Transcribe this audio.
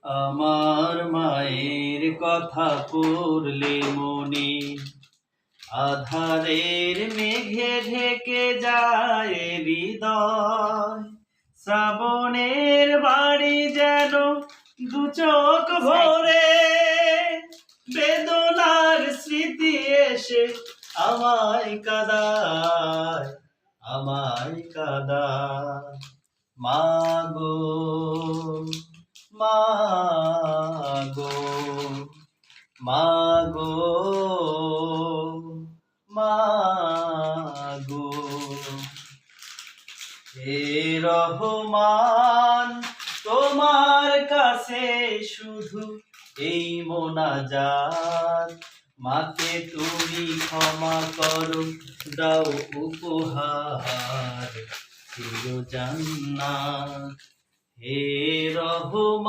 আমার মায়ের কথা পড়লে মনে আধারের মেঘে ঢেকে যায় হৃদয়। শ্রাবণের বাড়ি যেন দু চোখ ভরে, বেদনার স্মৃতি এসে আমায় কাঁদায়, আমায় কাঁদায়। মাগো মাগো মাগো মাগো, হে রহমান তোমার কাছে শুধু এই মোনাজাত। মাকে তুমি ক্ষমা করো, দাও উপহার চির জান্নাত। হে রহমান।